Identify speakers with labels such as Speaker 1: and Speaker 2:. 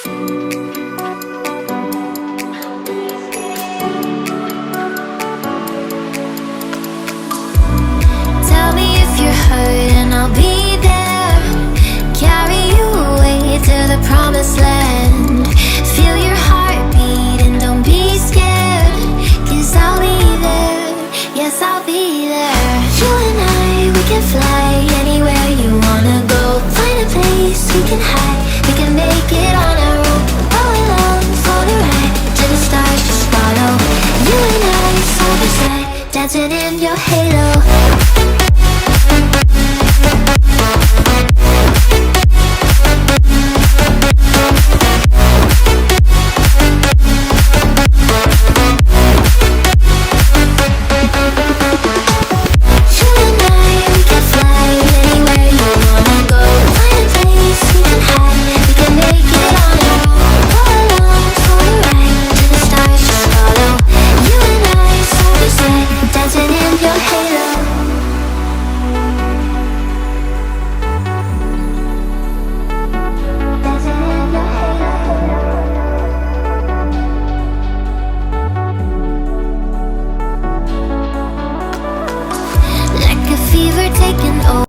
Speaker 1: Tell me if you're hurt and I'll be there. Carry you away to the promised land.